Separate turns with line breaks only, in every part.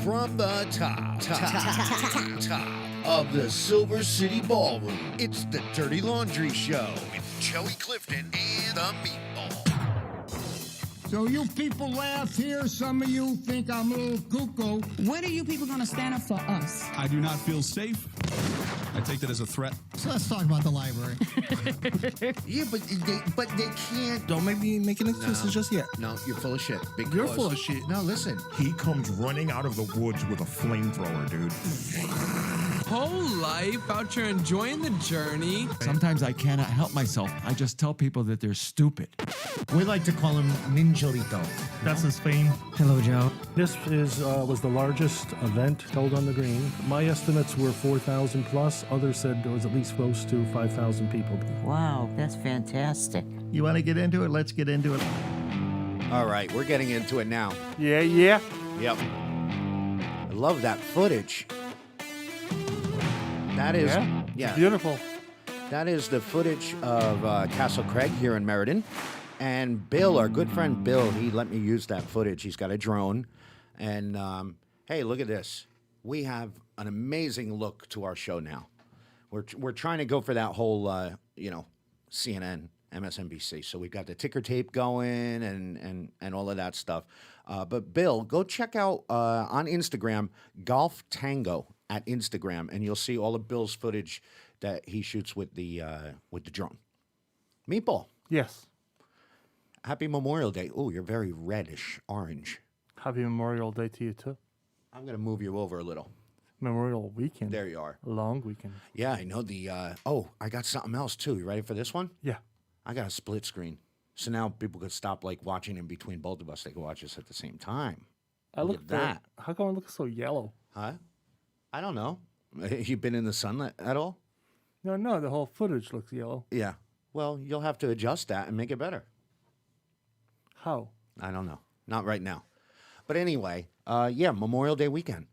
From the top of the Silver City Ballroom, it's the Dirty Laundry Show with Joey Clifton and the Meatball.
So you people laugh here. Some of you think I'm a little cuckoo.
When are you people going to stand up for us?
I do not feel safe. I take that as a threat.
So let's talk about the library.
Yeah, but they can't.
Don't make me make an excuses just yet.
No, you're full of shit. Big
You're
cause.
full of shit.
No, listen.
He comes running out of the woods with a flamethrower, dude.
Whole life out here enjoying the journey.
Sometimes I cannot help myself. I just tell people that they're stupid.
We like to call him Ninjolito.
That's his fame.
Hello, Joe.
This was the largest event held on the green. My estimates were 4,000 plus. Others said there was at least close to 5,000 people.
Wow, that's fantastic.
You want to get into it? Let's get into it.
All right, we're getting into it now.
Yeah.
Yep. I love that footage. That is, yeah.
Beautiful.
That is the footage of Castle Craig here in Meriden. And Bill, our good friend Bill, he let me use that footage. He's got a drone. And, hey, look at this. We have an amazing look to our show now. We're trying to go for that whole, CNN, MSNBC. So we've got the ticker tape going and all of that stuff. But, Bill, go check out on Instagram, Golf Tango at Instagram, and you'll see all of Bill's footage that he shoots with the drone. Meatball.
Yes.
Happy Memorial Day. Oh, you're very reddish orange.
Happy Memorial Day to you, too.
I'm going to move you over a little.
Memorial weekend.
There you are.
A long weekend.
Yeah, I know the... I got something else, too. You ready for this one?
Yeah.
I got a split screen. So now people could stop, watching in between both of us. They could watch us at the same time. Look at that.
How come I look so yellow?
Huh? I don't know. You been in the sun at all?
No, the whole footage looks yellow.
Yeah. Well, you'll have to adjust that and make it better.
How?
I don't know. Not right now. But anyway, Memorial Day weekend.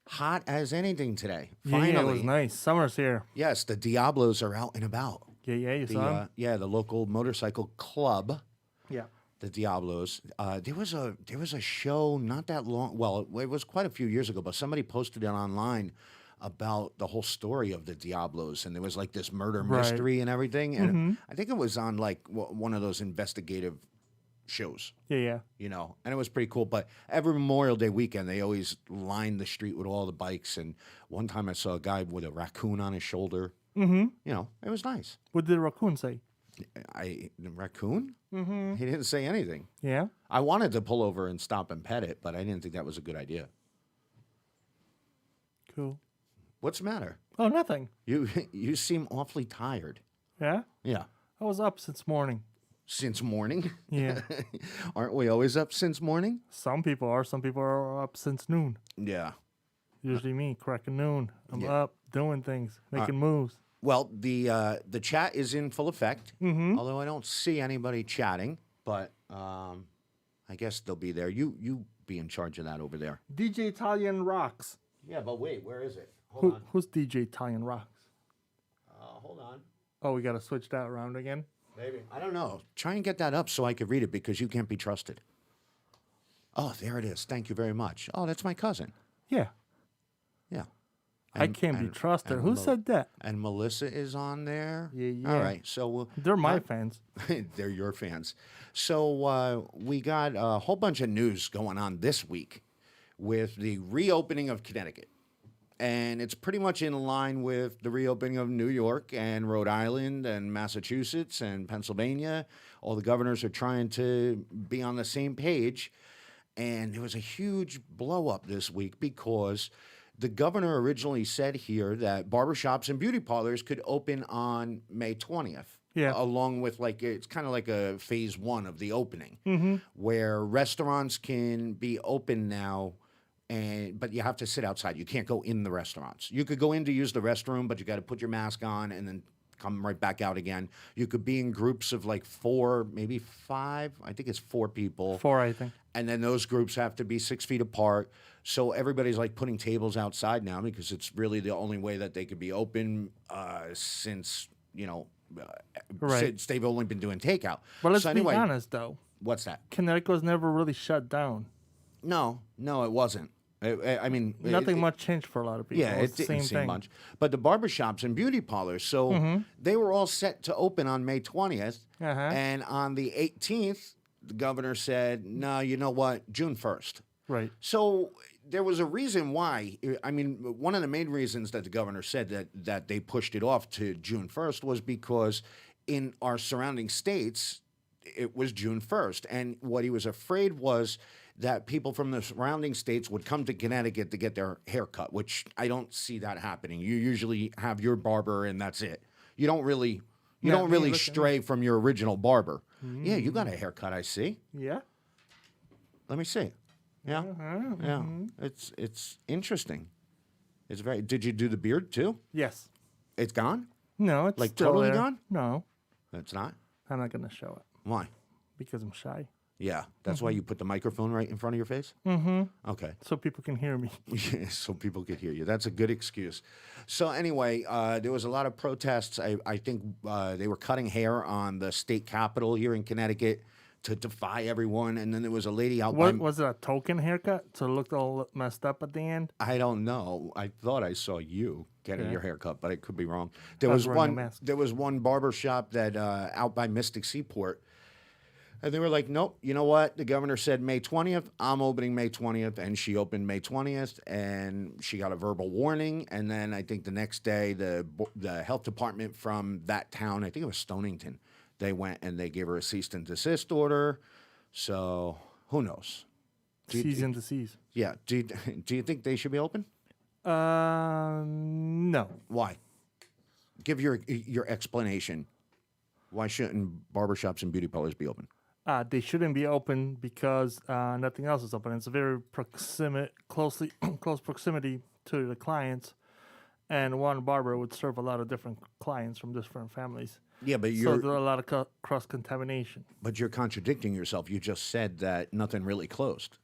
Hot as anything today. Finally.
Yeah, it was nice. Summer's here.
Yes, the Diablos are out and about.
Yeah, you saw them?
The local motorcycle club.
Yeah.
The Diablos. There was a show not that long. Well, it was quite a few years ago, but somebody posted it online about the whole story of the Diablos, and there was this murder mystery and everything. And I think it was on one of those investigative shows.
Yeah.
And it was pretty cool. But every Memorial Day weekend, they always lined the street with all the bikes. And one time I saw a guy with a raccoon on his shoulder. Mm-hmm. It was nice.
What did the raccoon say?
The raccoon?
Mm-hmm.
He didn't say anything.
Yeah?
I wanted to pull over and stop and pet it, but I didn't think that was a good idea.
Cool.
What's the matter?
Oh, nothing.
You seem awfully tired.
Yeah?
Yeah.
I was up since morning.
Since morning?
Yeah.
Aren't we always up since morning?
Some people are. Some people are up since noon.
Yeah.
Usually me, cracking noon. I'm
Yeah.
up, doing things, making moves.
Well, the chat is in full effect, although I don't see anybody chatting, but I guess they'll be there. You be in charge of that over there.
DJ Italian Rocks.
Yeah, but wait, where is it? Hold on.
Who's DJ Italian Rocks?
Hold on.
Oh, we got to switch that around again?
Maybe. I don't know. Try and get that up so I could read it because you can't be trusted. Oh, there it is. Thank you very much. Oh, that's my cousin.
Yeah.
Yeah.
I can't be trusted. Who said that?
And Melissa is on there.
Yeah.
All right. So
they're my fans.
They're your fans. So we got a whole bunch of news going on this week with the reopening of Connecticut. And it's pretty much in line with the reopening of New York and Rhode Island and Massachusetts and Pennsylvania. All the governors are trying to be on the same page. And there was a huge blow up this week because the governor originally said here that barbershops and beauty parlors could open on May 20th.
Yeah.
Along with it's kind of like a phase one of the opening, where restaurants can be open now. But you have to sit outside. You can't go in the restaurants. You could go in to use the restroom, but you got to put your mask on and then come right back out again. You could be in groups of 4, maybe 5. I think it's 4 people.
4, I think.
And then those groups have to be 6 feet apart. So everybody's putting tables outside now because it's really the only way that they could be open since, since they've only been doing takeout.
But let's be honest, though.
What's that?
Connecticut was never really shut down.
No, it wasn't. I mean,
Nothing much changed for a lot of people.
Yeah, it
It's the
didn't
same
seem
thing.
much. But the barbershops and beauty parlors, so they were all set to open on May 20th. And on the 18th, the governor said, no, you know what, June 1st.
Right.
So there was a reason why. I mean, one of the main reasons that the governor said that they pushed it off to June 1st was because in our surrounding states, it was June 1st. And what he was afraid was that people from the surrounding states would come to Connecticut to get their hair cut, which I don't see that happening. You usually have your barber and that's it. You don't really stray from your original barber. Yeah, you got a haircut, I see.
Yeah.
Let me see. Yeah. Yeah. It's interesting. It's very Did you do the beard too?
Yes.
It's gone?
No, it's
Like
still
totally
there.
gone?
No,
It's not?
I'm not gonna show it
Why?
because I'm shy,
Yeah. That's why you put the microphone right in front of your face? Okay.
so people can hear me.
Yeah, so people could hear you. That's a good excuse. So anyway, there was a lot of protests. I think they were cutting hair on the state capitol here in Connecticut to defy everyone. And then there was a lady out
What
by...
was it? A token haircut? So it looked all messed up at the end.
I don't know. I thought I saw you getting
Yeah.
your hair cut, but I could be wrong. There
I
was
was wearing a
one.
mask.
There was one barber shop that out by Mystic Seaport, and they were like, "Nope, you know what? The governor said May 20th. I'm opening May 20th," and she opened May 20th, and she got a verbal warning. And then I think the next day, the health department from that town, I think it was Stonington, they went and they gave her a cease and desist order. So who knows?
Cease and desist.
Yeah. Do you think they should be open?
No.
Why? Give your explanation. Why shouldn't barbershops and beauty parlors be open?
They shouldn't be open because nothing else is open. It's a very close proximity to the clients, and one barber would serve a lot of different clients from different families.
Yeah, but
So there's a lot of cross contamination.
but you're contradicting yourself. You just said that nothing really closed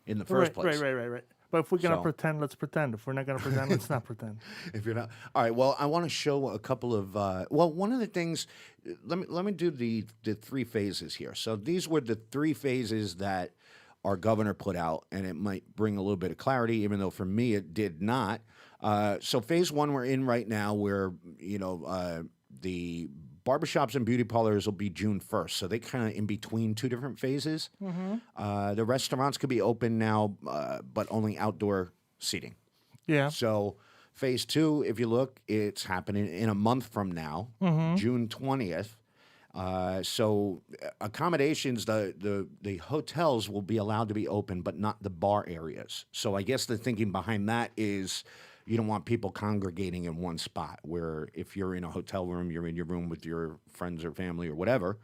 in the first place.
Right. But if we're gonna
So-
pretend, let's pretend. If we're not gonna pretend, let's not pretend.
If you're not, all right. Well, I want to show a couple of. One of the things. Let me do the 3 phases here. So these were the 3 phases that our governor put out, and it might bring a little bit of clarity, even though for me it did not. So phase 1 we're in right now, where the barbershops and beauty parlors will be June 1st. So they kind of in between 2 different phases. The restaurants could be open now, but only outdoor seating.
Yeah.
So phase 2, if you look, it's happening in a month from now, June 20th. So accommodations, the hotels will be allowed to be open, but not the bar areas. So I guess the thinking behind that is you don't want people congregating in one spot, where if you're in a hotel room, you're in your room with your friends or family or whatever.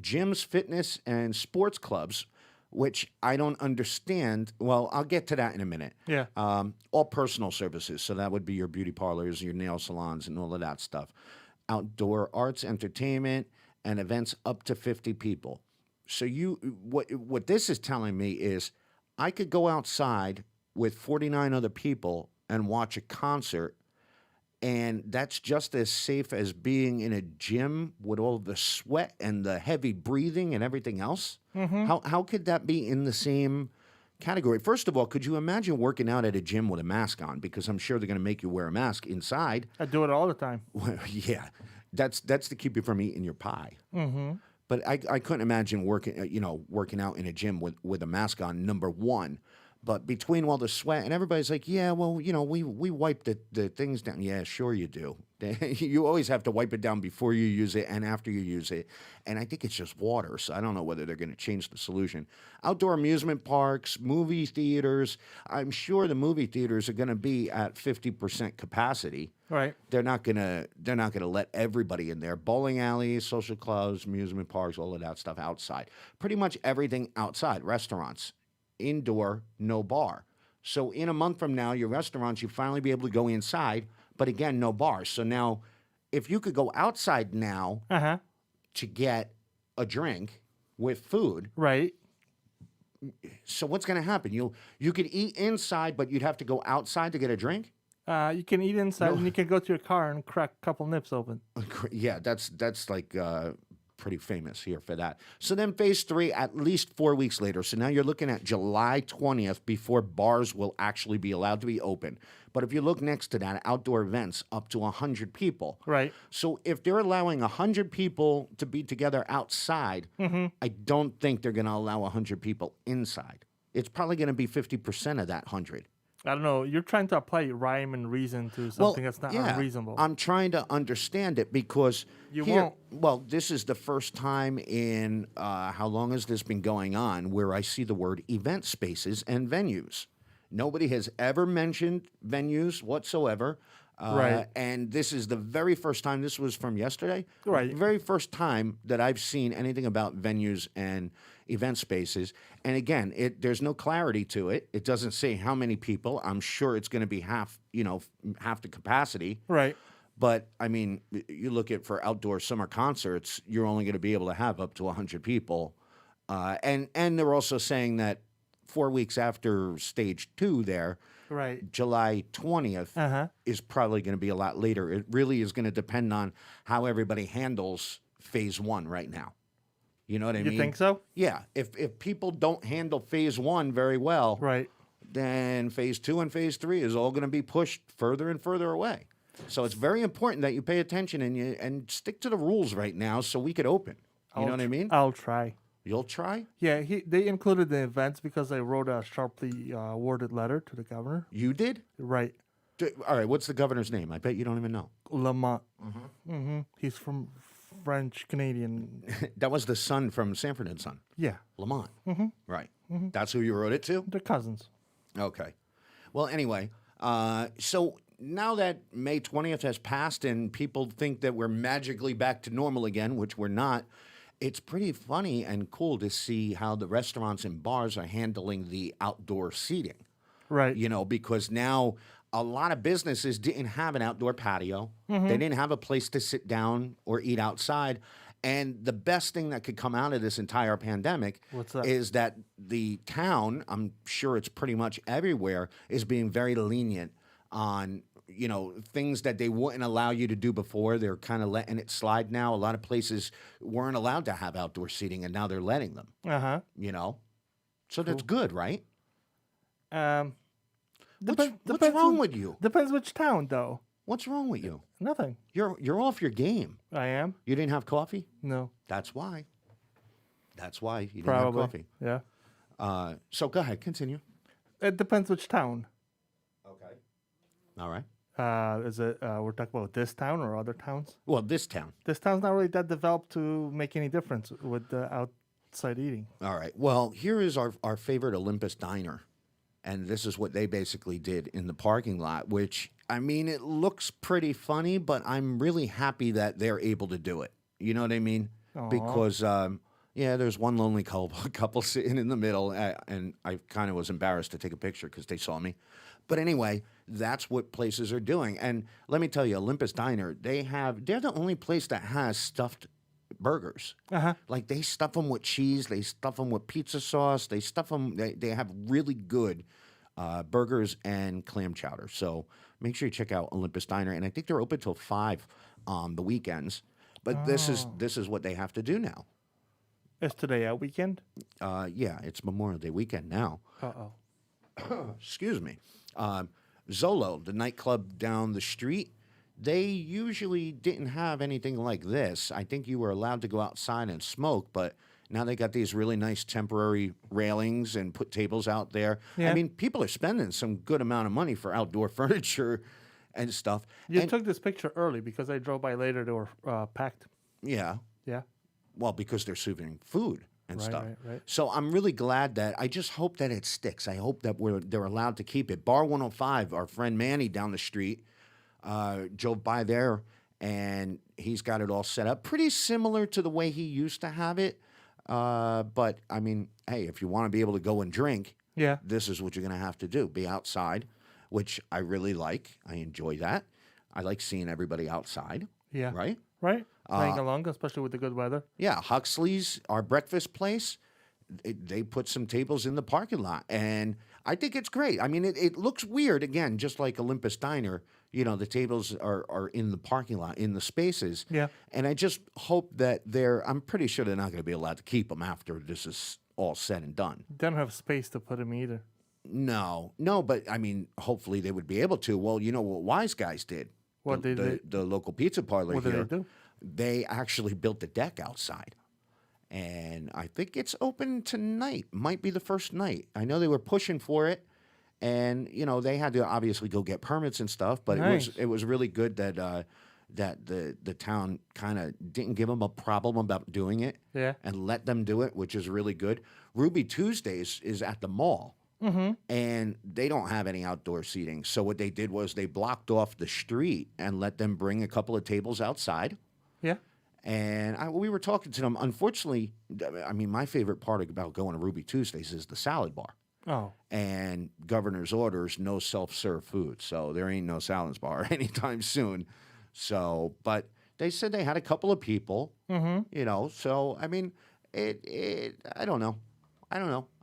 Gyms, fitness, and sports clubs, which I don't understand. Well, I'll get to that in a minute.
Yeah.
All personal services. So that would be your beauty parlors, your nail salons, and all of that stuff. Outdoor arts, entertainment, and events up to 50 people. So what this is telling me is I could go outside with 49 other people and watch a concert, and that's just as safe as being in a gym with all the sweat and the heavy breathing and everything else. How could that be in the same category? First of all, could you imagine working out at a gym with a mask on? Because I'm sure they're going to make you wear a mask inside.
I do it all the time.
Well, yeah, that's to keep you from eating your pie. But I couldn't imagine working out in a gym with a mask on. Number one. But between all the sweat, and everybody's like, yeah, well, we wipe the things down. Yeah, sure you do. You always have to wipe it down before you use it and after you use it. And I think it's just water, so I don't know whether they're going to change the solution. Outdoor amusement parks, movie theaters. I'm sure the movie theaters are going to be at 50% capacity.
Right.
They're not gonna let everybody in there. Bowling alleys, social clubs, amusement parks, all of that stuff outside. Pretty much everything outside. Restaurants. Indoor, no bar. So in a month from now, your restaurants, you finally be able to go inside, but again, no bars. So now, if you could go outside now to get a drink with food,
Right.
so what's going to happen? You could eat inside, but you'd have to go outside to get a drink?
You can eat inside, and you can go to your car and crack a couple nips open.
Yeah, that's like pretty famous here for that. So then phase 3, at least 4 weeks later. So now you're looking at July 20th before bars will actually be allowed to be open. But if you look next to that, outdoor events up to 100 people.
Right.
So if they're allowing 100 people to be together outside, I don't think they're going to allow 100 people inside. It's probably going to be 50% of that 100.
I don't know. You're trying to apply rhyme and reason to something that's not unreasonable.
I'm trying to understand it because
You
here,
won't.
well, this is the first time in how long has this been going on where I see the word event spaces and venues. Nobody has ever mentioned venues whatsoever.
Right.
And this is the very first time, this was from yesterday,
Right.
very first time that I've seen anything about venues and event spaces. And again, there's no clarity to it. It doesn't say how many people. I'm sure it's going to be half the capacity.
Right.
But I mean, you look at for outdoor summer concerts, you're only going to be able to have up to 100 people. And they're also saying that 4 weeks after stage 2 there,
Right.
July 20th is probably going to be a lot later. It really is going to depend on how everybody handles phase 1 right now. You know what I mean?
You think so?
Yeah. If people don't handle phase 1 very well,
Right.
then phase 2 and phase 3 is all going to be pushed further and further away. So it's very important that you pay attention and stick to the rules right now so we could open. You know what I mean?
I'll try.
You'll try?
Yeah, they included the events because I wrote a sharply worded letter to the governor.
You did?
Right.
All right, what's the governor's name? I bet you don't even know.
Lamont. He's from French Canadian.
That was the son from Sanford and Son,
Yeah,
Lamont. Right. That's who you wrote it to?
they're cousins.
Okay. Well, anyway, so now that May 20th has passed and people think that we're magically back to normal again, which we're not, it's pretty funny and cool to see how the restaurants and bars are handling the outdoor seating.
Right.
You know, because now a lot of businesses didn't have an outdoor patio. They didn't have a place to sit down or eat outside. And the best thing that could come out of this entire pandemic
What's that?
is that the town, I'm sure it's pretty much everywhere, is being very lenient on, you know, things that they wouldn't allow you to do before. They're kind of letting it slide now. A lot of places weren't allowed to have outdoor seating, and now they're letting them, you know? So that's good, right? What's wrong with you?
Depends which town, though.
What's wrong with you?
Nothing.
You're off your game.
I am.
You didn't have coffee?
No.
That's why. That's why you didn't
Probably.
have coffee.
Yeah.
So go ahead, continue.
It depends which town.
Okay. All right.
Is it we're talking about this town or other towns?
Well, this town.
This town's not really that developed to make any difference with the outside eating.
All right. Well, here is our favorite Olympus Diner. And this is what they basically did in the parking lot, which, I mean, it looks pretty funny, but I'm really happy that they're able to do it. You know what I mean?
Aw.
Because, there's one lonely couple sitting in the middle, and I kind of was embarrassed to take a picture because they saw me. But anyway, that's what places are doing. And let me tell you, Olympus Diner, they're the only place that has stuffed burgers. Like they stuff them with cheese, they stuff them with pizza sauce, they stuff them. They have really good burgers and clam chowder. So make sure you check out Olympus Diner, and I think they're open till 5 on the weekends. But this is what they have to do now.
Is today a weekend?
Yeah, it's Memorial Day weekend now.
Uh-oh.
Excuse me. Zolo, the nightclub down the street, they usually didn't have anything like this. I think you were allowed to go outside and smoke, but now they got these really nice temporary railings and put tables out there.
Yeah.
I mean, people are spending some good amount of money for outdoor furniture and stuff.
You took this picture early because I drove by later. They were packed.
Yeah.
Yeah.
Well, because they're serving food and
Right,
stuff.
right.
So I'm really glad that I just hope that it sticks. I hope that they're allowed to keep it. Bar 105, our friend Manny down the street, drove by there, and he's got it all set up pretty similar to the way he used to have it. But I mean, hey, if you want to be able to go and drink,
Yeah.
this is what you're going to have to do. Be outside, which I really like. I enjoy that. I like seeing everybody outside.
Yeah.
Right?
Right? Playing along, especially with the good weather.
Yeah, Huxley's, our breakfast place, they put some tables in the parking lot. And I think it's great. I mean, it looks weird, again, just like Olympus Diner. You know, the tables are in the parking lot, in the spaces.
Yeah.
And I just hope that I'm pretty sure they're not going to be allowed to keep them after this is all said and done.
They don't have space to put them either.
No, but I mean, hopefully they would be able to. Well, you know what Wise Guys did?
What did they?
The local pizza parlor
What
here.
did they do?
They actually built the deck outside. And I think it's open tonight. Might be the first night. I know they were pushing for it. And, you know, they had to obviously go get permits and stuff, but
Nice.
it was really good that that the town kind of didn't give them a problem about doing it.
Yeah.
And let them do it, which is really good. Ruby Tuesdays is at the mall.
Mm-hmm.
And they don't have any outdoor seating. So what they did was they blocked off the street and let them bring a couple of tables outside.
Yeah.
And we were talking to them. Unfortunately, I mean, my favorite part about going to Ruby Tuesdays is the salad bar.
Oh.
And governor's orders, no self-serve food. So there ain't no salad bar anytime soon. So, but they said they had a couple of people, you know. So, I mean, I don't know.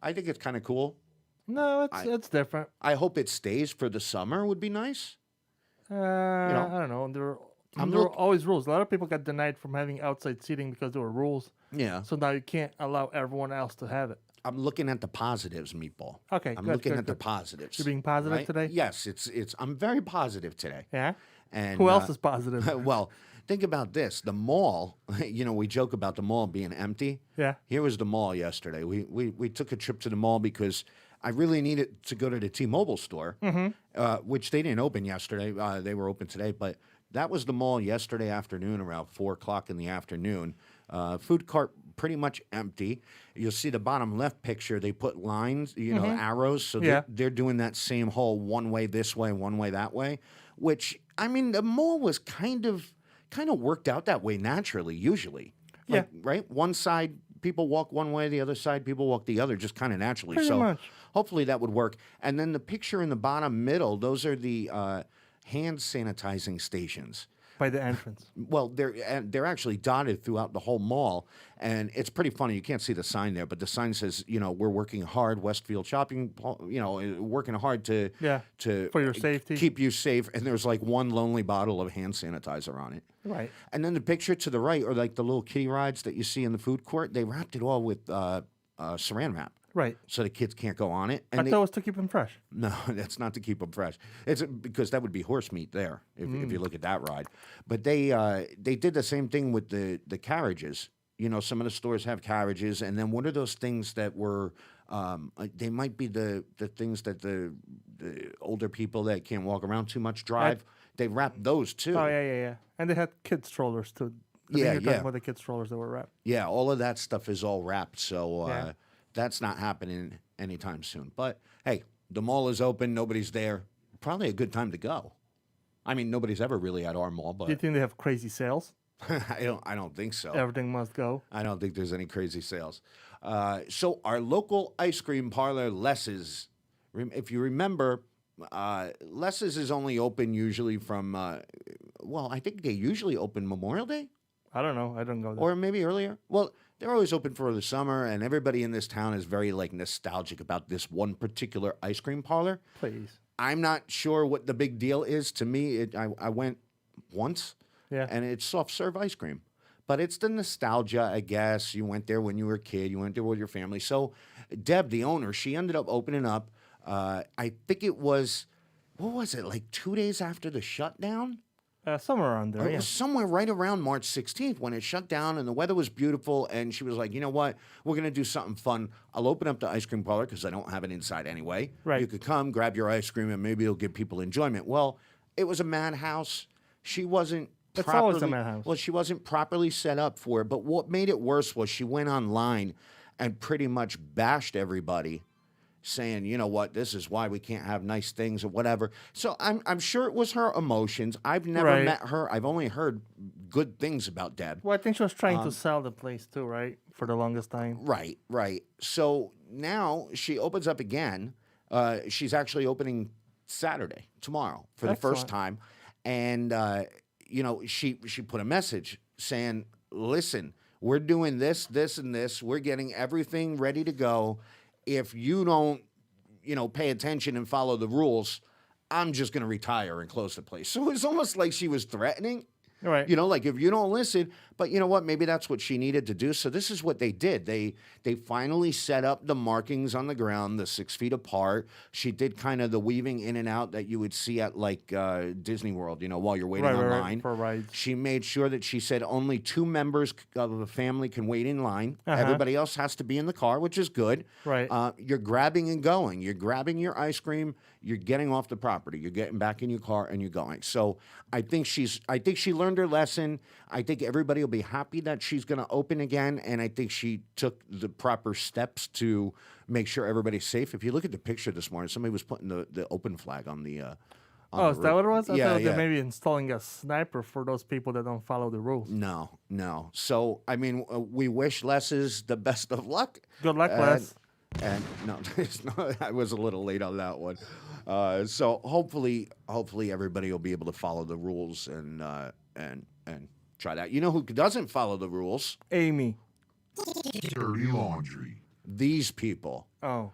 I think it's kind of cool.
No, it's different.
I hope it stays for the summer would be nice.
I don't know. There were always rules. A lot of people got denied from having outside seating because there were rules.
Yeah.
So now you can't allow everyone else to have it.
I'm looking at the positives, Meatball.
Okay,
I'm
good,
looking
good,
at the
good.
positives.
You're being positive
right?
today?
Yes, I'm very positive today.
Yeah?
And
Who else is positive?
well, think about this. The mall, you know, we joke about the mall being empty.
Yeah.
Here was the mall yesterday. We took a trip to the mall because I really needed to go to the T-Mobile store, which they didn't open yesterday. They were open today, but that was the mall yesterday afternoon around 4 o'clock in the afternoon. Food cart pretty much empty. You'll see the bottom left picture. They put lines, you know, arrows. So they're doing that same whole one way this way, one way that way, which, I mean, the mall was kind of worked out that way naturally, usually. Like, right? One side, people walk one way, the other side, people walk the other, just kind of naturally.
Pretty
so
much.
hopefully that would work. And then the picture in the bottom middle, those are the hand sanitizing stations.
By the entrance.
Well, they're actually dotted throughout the whole mall, and it's pretty funny. You can't see the sign there, but the sign says, you know, we're working hard, Westfield Shopping, you know, working hard to
for your safety,
keep you safe. And there's like one lonely bottle of hand sanitizer on it.
Right.
And then the picture to the right are like the little kiddie rides that you see in the food court. They wrapped it all with saran wrap.
Right.
So the kids can't go on it.
And I thought it was to keep them fresh.
No, that's not to keep them fresh. It's because that would be horse meat there if you look at that ride. But they did the same thing with the carriages. You know, some of the stores have carriages, and then what are those things that were? They might be the things that the older people that can't walk around too much drive. They wrapped those too.
Oh yeah. And they had kids strollers too. You're talking about the kids strollers that were wrapped.
Yeah, all of that stuff is all wrapped. So. That's not happening anytime soon. But hey, the mall is open. Nobody's there. Probably a good time to go. I mean, nobody's ever really at our mall, but
Do you think they have crazy sales?
I don't think so.
Everything must go.
I don't think there's any crazy sales. So our local ice cream parlor, Less's, if you remember, Less's is only open usually from, I think they usually open Memorial Day.
I don't know. I don't go there.
Or maybe earlier. Well, they're always open for the summer, and everybody in this town is very like nostalgic about this one particular ice cream parlor.
Please.
I'm not sure what the big deal is. To me, I went once, and it's soft serve ice cream. But it's the nostalgia, I guess. You went there when you were a kid. You went there with your family. So Deb, the owner, she ended up opening up. I think it was, what was it, like 2 days after the shutdown?
Somewhere around there,
It was somewhere right around March 16th when it shut down and the weather was beautiful. And she was like, you know what? We're going to do something fun. I'll open up the ice cream parlor because I don't have it inside anyway.
Right.
You could come, grab your ice cream, and maybe it'll give people enjoyment. Well, it was a madhouse. She wasn't
It's
properly,
always a madhouse.
Well, she wasn't properly set up for it. But what made it worse was she went online and pretty much bashed everybody, saying, you know what, this is why we can't have nice things or whatever. So I'm sure it was her emotions. I've never met her. I've only heard good things about Deb.
Well, I think she was trying to sell the place too, right? For the longest time.
Right. So now she opens up again. She's actually opening Saturday, tomorrow, for the first time. And, you know, she put a message saying, listen, we're doing this, this, and this. We're getting everything ready to go. If you don't, pay attention and follow the rules, I'm just going to retire and close the place. So it's almost like she was threatening.
Right.
Like if you don't listen, but you know what? Maybe that's what she needed to do. So this is what they did. They finally set up the markings on the ground, the 6 feet apart. She did kind of the weaving in and out that you would see at like Disney World, while you're waiting online.
For rides.
She made sure that she said only 2 members of the family can wait in line. Everybody else has to be in the car, which is good.
Right.
You're grabbing and going. You're grabbing your ice cream. You're getting off the property. You're getting back in your car and you're going. So I think she learned her lesson. I think everybody will be happy that she's going to open again. And I think she took the proper steps to make sure everybody's safe. If you look at the picture this morning, somebody was putting the open flag on the.
Is that what it was? I thought
yeah.
they maybe installing a sniper for those people that don't follow the rules.
No. So I mean, we wish Les the best of luck.
Good luck, Les.
And no, I was a little late on that one. So hopefully everybody will be able to follow the rules and try that. You know who doesn't follow the rules?
Amy.
Dirty laundry.
These people.
Oh.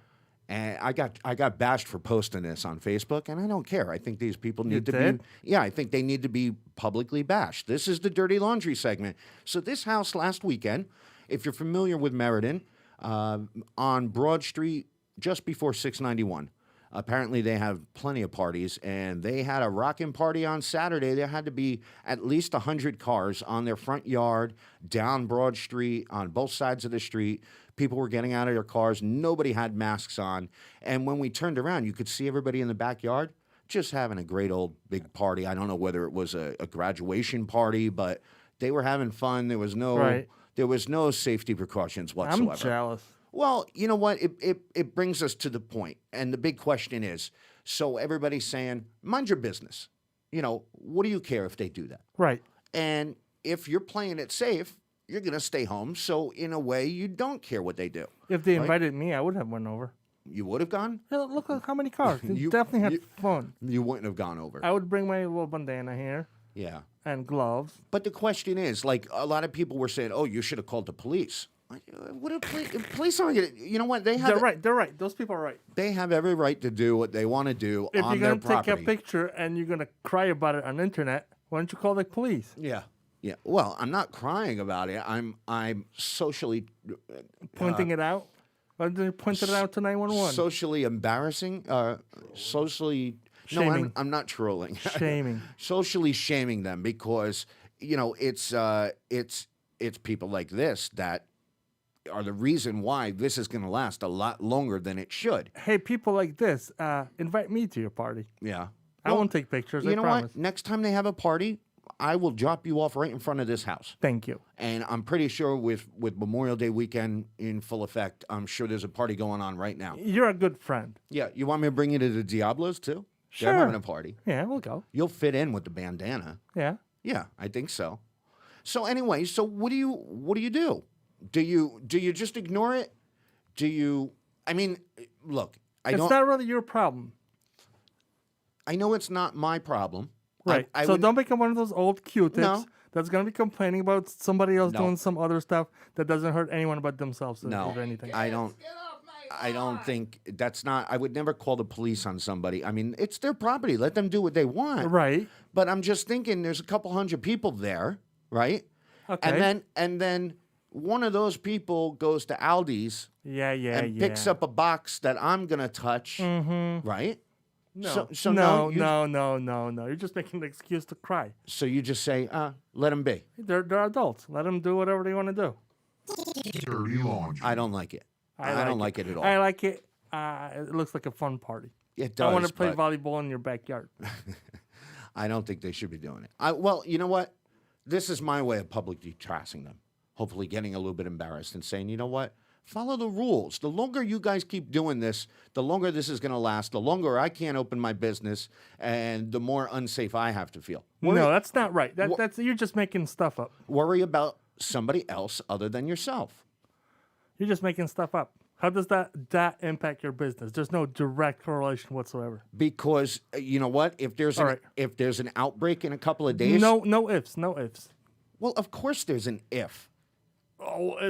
And I got bashed for posting this on Facebook, and I don't care. I think these people need to
did?
be. Yeah, I think they need to be publicly bashed. This is the dirty laundry segment. So this house last weekend, if you're familiar with Meriden, on Broad Street, just before 691. Apparently, they have plenty of parties, and they had a rockin' party on Saturday. There had to be at least 100 cars on their front yard, down Broad Street, on both sides of the street. People were getting out of their cars. Nobody had masks on. And when we turned around, you could see everybody in the backyard just having a great old big party. I don't know whether it was a graduation party, but they were having fun. There was no safety precautions whatsoever.
I'm jealous.
Well, you know what? It brings us to the point. And the big question is, so everybody's saying, mind your business. What do you care if they do that?
Right.
And if you're playing it safe, you're going to stay home. So in a way, you don't care what they do.
If they invited me, I would have went over.
You would have gone?
Yeah, look at how many cars. You definitely had fun.
You wouldn't have gone over.
I would bring my little bandana here.
Yeah.
And gloves.
But the question is, like, a lot of people were saying, oh, you should have called the police. What if police aren't going to, you know what? They're
right. Those people are right.
They have every right to do what they want to do on their property.
If you're going to take a picture and you're going to cry about it on the internet, why don't you call the police?
Yeah. Well, I'm not crying about it. I'm socially
pointing it out. Why didn't you point it out to 911?
Socially embarrassing. Socially.
Shaming.
No, I'm not trolling.
Shaming.
Socially shaming them because it's people like this that are the reason why this is going to last a lot longer than it should.
Hey, people like this, invite me to your party.
Yeah.
I won't take pictures,
You know
promise.
what? Next time they have a party, I will drop you off right in front of this house.
Thank you.
And I'm pretty sure with Memorial Day weekend in full effect, I'm sure there's a party going on right now.
You're a good friend.
Yeah. You want me to bring you to the Diablos, too?
Sure.
They're having a party.
Yeah, we'll go.
You'll fit in with the bandana.
Yeah.
Yeah, I think so. So anyway, what do you do? Do you just ignore it? I mean, look,
It's not really your problem.
I know it's not my problem.
Right. So don't become one of those old Q-tips
No.
that's going to be complaining about somebody else
No.
doing some other stuff that doesn't hurt anyone but themselves
No,
or anything.
I don't think that's not. I would never call the police on somebody. I mean, it's their property. Let them do what they want.
Right.
But I'm just thinking, there's a couple hundred people there, right?
Okay.
And then one of those people goes to Aldi's. And picks up a box that I'm gonna touch. Mm-hmm. Right.
No.
No.
No. You're just making an excuse to cry.
So you just say, let them be.
They're adults. Let them do whatever they want to do.
Dirty laundry.
I don't like it. I don't like it at all.
I like it. It looks like a fun party.
It does.
I want to play
but
volleyball in your backyard.
I don't think they should be doing it. Well, you know what? This is my way of publicly trashing them. Hopefully getting a little bit embarrassed and saying, you know what? Follow the rules. The longer you guys keep doing this, the longer this is going to last, the longer I can't open my business, and the more unsafe I have to feel.
No, that's not right. That's you're just making stuff up.
Worry about somebody else other than yourself.
You're just making stuff up. How does that impact your business? There's no direct correlation whatsoever.
Because you know what? If there's an outbreak in a couple of days,
no ifs.
Well, of course there's an if.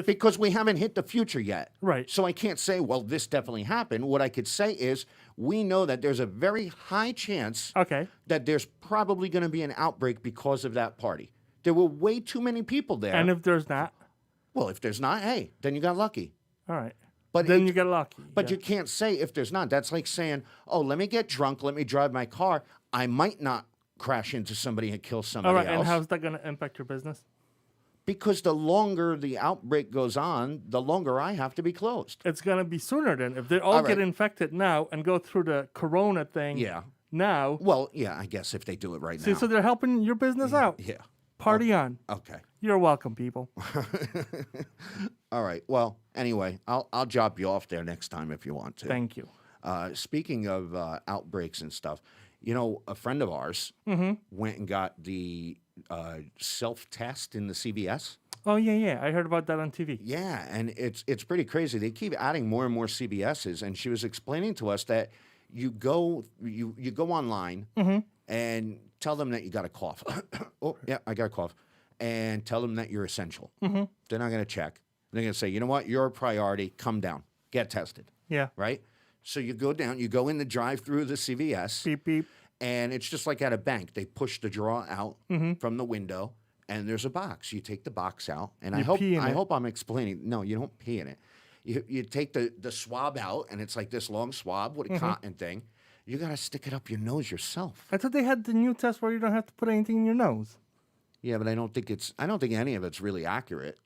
because we haven't hit the future yet.
Right.
So I can't say, well, this definitely happened. What I could say is we know that there's a very high chance that there's probably going to be an outbreak because of that party. There were way too many people there.
And if there's not?
Well, if there's not, hey, then you got lucky.
All right.
But
then you get lucky.
But you can't say if there's not. That's like saying, oh, let me get drunk, let me drive my car. I might not crash into somebody and kill somebody
All right,
else.
and how's that going to impact your business?
Because the longer the outbreak goes on, the longer I have to be closed.
It's going to be sooner then. If they all get infected now and go through the corona thing now.
Well, yeah, I guess if they do it right
See,
now.
so they're helping your business out.
Yeah.
Party on.
Okay.
You're welcome, people.
All right. Well, anyway, I'll drop you off there next time if you want to.
Thank you.
Speaking of outbreaks and stuff, you know, a friend of ours went and got the self-test in the CVS.
Oh, yeah. I heard about that on TV.
Yeah, and it's pretty crazy. They keep adding more and more CVSs, and she was explaining to us that you go online and tell them that you got a cough. Oh, yeah, I got a cough. And tell them that you're essential. They're not going to check. They're going to say, you know what, you're a priority. Come down. Get tested.
Yeah.
Right? So you go down. You go in the drive-through of the CVS.
Beep, beep.
And it's just like at a bank. They push the drawer out from the window, and there's a box. You take the box out, and I hope I'm explaining. No, you don't pee in it. You take the swab out, and it's like this long swab with a cotton thing. You got to stick it up your nose yourself.
I thought they had the new test where you don't have to put anything in your nose.
Yeah, but I don't think any of it's really accurate.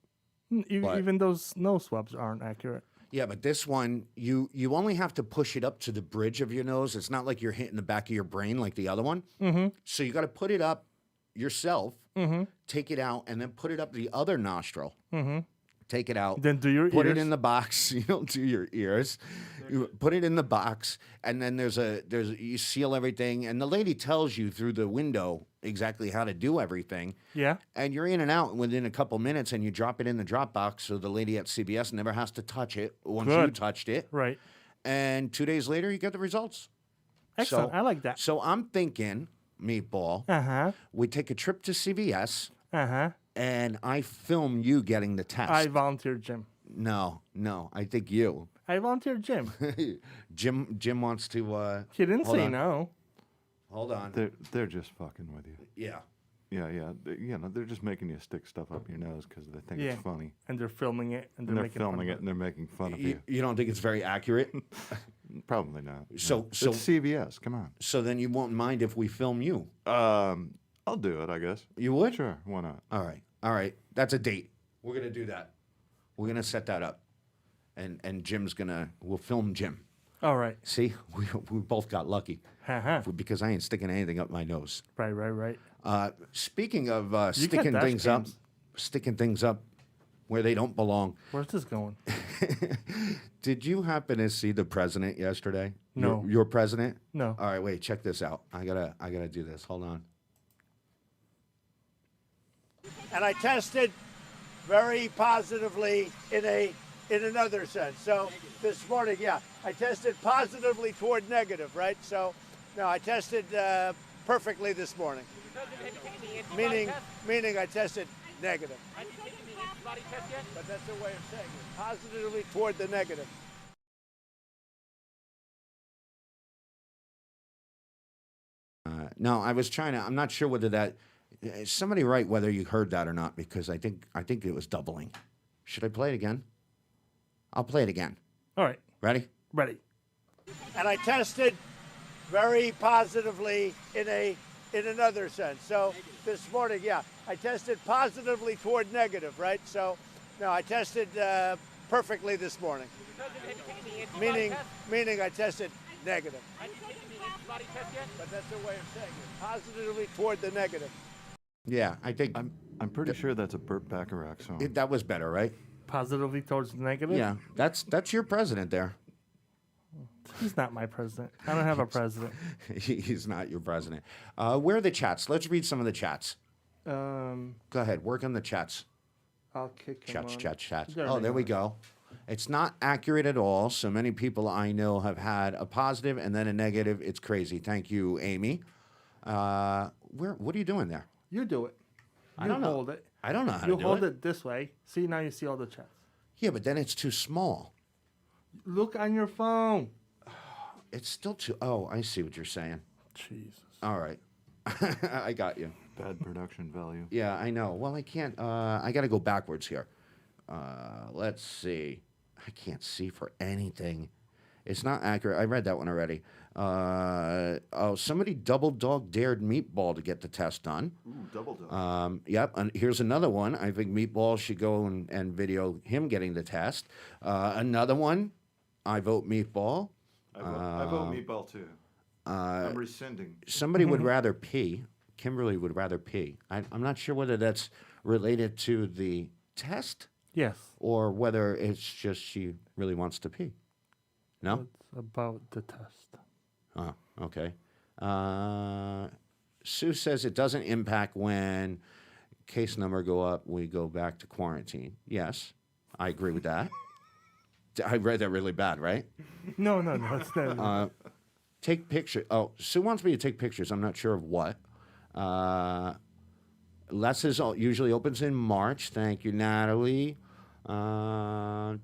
Even those nose swabs aren't accurate.
Yeah, but this one, you only have to push it up to the bridge of your nose. It's not like you're hitting the back of your brain like the other one. So you got to put it up yourself, take it out, and then put it up the other nostril. Take it out.
Then do your
put
ears.
it in the box. You don't do your ears. You put it in the box, and then you seal everything, and the lady tells you through the window exactly how to do everything.
Yeah.
And you're in and out within a couple minutes, and you drop it in the drop box, so the lady at CBS never has to touch it once you touched it.
Right.
And 2 days later, you get the results.
Excellent. I like that.
So I'm thinking, Meatball, we take a trip to CVS, and I film you getting the test.
I volunteered Jim.
No, I think you.
I volunteered Jim.
Jim wants to.
He didn't
hold
say
on.
no.
Hold on.
They're just fucking with you.
Yeah.
Yeah. They're just making you stick stuff up your nose because they think it's funny.
And they're filming it, and
they're filming it, and they're making fun of you.
You don't think it's very accurate?
Probably not.
So
it's CVS. Come on.
So then you won't mind if we film you?
I'll do it, I guess.
You would?
Sure. Why not?
All right. That's a date. We're gonna do that. We're gonna set that up, and we'll film Jim.
All right.
See, we both got lucky because I ain't sticking anything up my nose.
Right.
Speaking of sticking things up where they don't belong.
Where's this going?
Did you happen to see the president yesterday?
No.
Your president?
No.
All right, wait. Check this out. I gotta do this. Hold on.
And I tested very positively in another sense. So this morning, I tested positively toward negative, right? So, no, I tested perfectly this morning. Meaning I tested negative. But that's a way of saying it. Positively toward the negative.
No, I'm not sure whether that. Somebody write whether you heard that or not, because I think it was doubling. Should I play it again? I'll play it again.
All right.
Ready?
Ready.
And I tested very positively in another sense. So this morning, I tested positively toward negative, right? So, no, I tested perfectly this morning. Meaning I tested negative. But that's a way of saying it. Positively toward the negative.
Yeah, I think
I'm pretty sure that's a Burt Bacharach song.
That was better, right?
Positively towards the negative?
Yeah, that's your president there.
He's not my president. I don't have a president.
He's not your president. Where are the chats? Let's read some of the chats. Go ahead, work on the chats.
I'll kick him
Chats. Oh, there we go. It's not accurate at all. So many people I know have had a positive and then a negative. It's crazy. Thank you, Amy. What are you doing there?
You do it.
I don't know.
Hold it.
I don't know how
You
to do
hold
it.
it this way. See, now you see all the chats.
Yeah, but then it's too small.
Look on your phone.
It's still too. Oh, I see what you're saying.
Jesus.
All right. I got you.
Bad production value.
Yeah, I know. Well, I can't. I got to go backwards here. Let's see. I can't see for anything. It's not accurate. I read that one already. Somebody double dog dared Meatball to get the test done.
Ooh, double dog.
Yep. And here's another one. I think Meatball should go and video him getting the test. Another one. I vote Meatball.
I vote Meatball too. I'm rescinding.
Somebody would rather pee. Kimberly would rather pee. I'm not sure whether that's related to the test.
Yes.
Or whether it's just she really wants to pee. No?
It's about the test.
Oh, okay. Sue says it doesn't impact when case number go up, we go back to quarantine. Yes, I agree with that. I read that really bad, right?
No, it's not.
Take pictures. Oh, Sue wants me to take pictures. I'm not sure of what. Lessons usually opens in March. Thank you, Natalie. Yeah,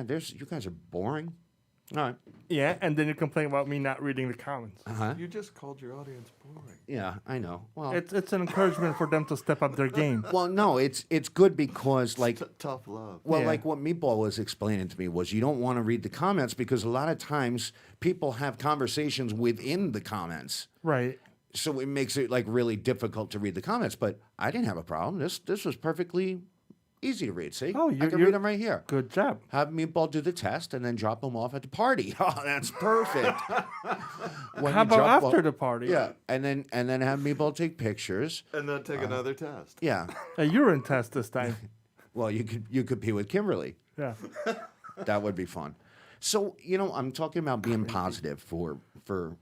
you guys are boring. All right.
Yeah, and then you complain about me not reading the comments.
Uh-huh.
You just called your audience boring.
Yeah, I know. Well,
It's an encouragement for them to step up their game.
well, no, it's good because like
Tough love.
well,
Yeah.
like what Meatball was explaining to me was you don't want to read the comments because a lot of times people have conversations within the comments.
Right.
So it makes it like really difficult to read the comments. But I didn't have a problem. This was perfectly easy to read. See?
Oh,
I can
you're-
read them right here.
Good job.
Have Meatball do the test and then drop them off at the party. Oh, that's perfect. When
How
you
about
drop
after
off-
the party?
Yeah, and then have Meatball take pictures.
And then take another test.
Yeah.
A urine test this time.
Well, you could pee with Kimberly.
Yeah.
That would be fun. So, I'm talking about being positive for
All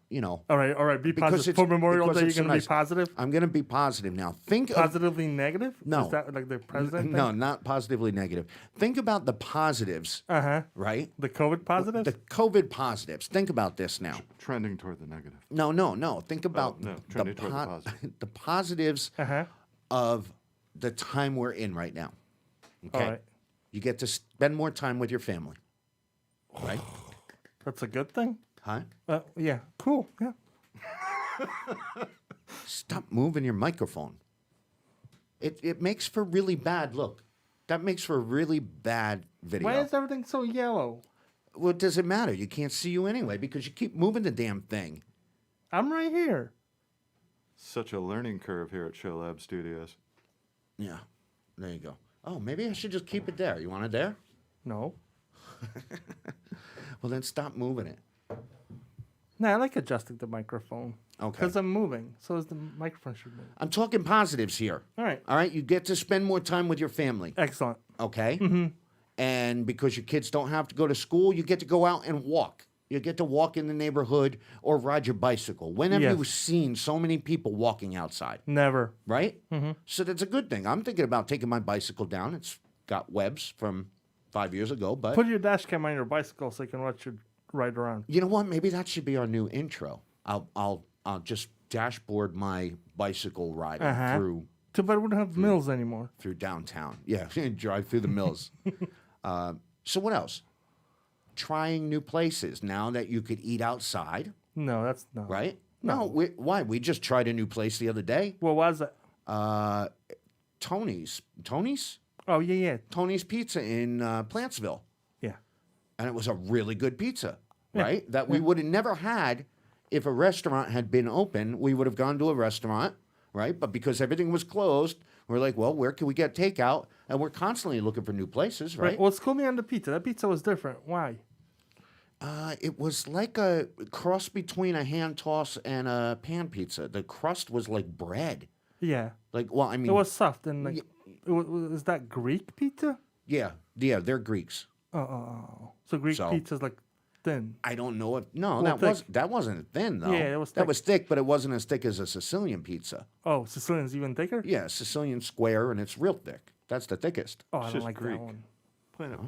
right. Be
because
positive.
it's-
For Memorial
because
Day, you're
it's so
going to
nice.
be positive?
I'm going to be positive now. Think of
Positively negative?
No.
Is that like the president
no,
thing?
not positively negative. Think about the positives,
Uh-huh.
right?
The COVID positives?
The COVID positives. Think about this now.
Trending toward the negative.
No. Think about
no,
the,
trending toward the positive.
the positives
Uh-huh.
of the time we're in right now. Okay?
All right.
You get to spend more time with your family. Right?
That's a good thing?
Huh?
Yeah. Cool. Yeah.
Stop moving your microphone. It makes for really bad look. That makes for a really bad video.
Why is everything so yellow?
Well, does it matter? You can't see you anyway because you keep moving the damn thing.
I'm right here.
Such a learning curve here at Show Lab Studios.
Yeah. There you go. Oh, maybe I should just keep it there. You want it there?
No.
Well, then stop moving it.
No, I like adjusting the microphone.
Okay.
Because I'm moving. So as the microphone should move.
I'm talking positives here.
All right.
All right. You get to spend more time with your family.
Excellent.
Okay. Mm-hmm. And because your kids don't have to go to school, you get to go out and walk. You get to walk in the neighborhood or ride your bicycle. When have
Yes.
you seen so many people walking outside?
Never.
Right? Mm-hmm. So that's a good thing. I'm thinking about taking my bicycle down. It's got webs from 5 years ago, but
Put your dash cam on your bicycle so you can watch you ride around.
you know what? Maybe that should be our new intro. I'll just dashboard my bicycle riding
Uh-huh.
through
Too bad we don't have mills anymore.
through downtown. Yeah, drive through the mills. So what else? Trying new places now that you could eat outside,
No, that's not.
right? No, why? We just tried a new place the other day.
What was it?
Tony's.
Oh, yeah.
Tony's Pizza in Plantsville.
Yeah.
And it was a really good pizza,
Yeah.
right? That we would have never had if a restaurant had been open. We would have gone to a restaurant, right? But because everything was closed, we're like, well, where can we get takeout? And we're constantly looking for new places, right?
Well, school me on the pizza. That pizza was different. Why?
It was like a cross between a hand toss and a pan pizza. The crust was like bread.
Yeah.
Like, well, I mean,
It was soft and like. Is that Greek pizza?
yeah, they're Greeks.
Oh. So Greek
So-
pizza's like thin.
I don't know if no,
Well,
that wasn't thin though.
Yeah, it was
that
thick.
was thick, but it wasn't as thick as a Sicilian pizza.
Oh, Sicilian's even thicker?
Yeah, Sicilian square, and it's real thick. That's the thickest.
Oh, I don't
just
like
Greek.
that one.
Plain up.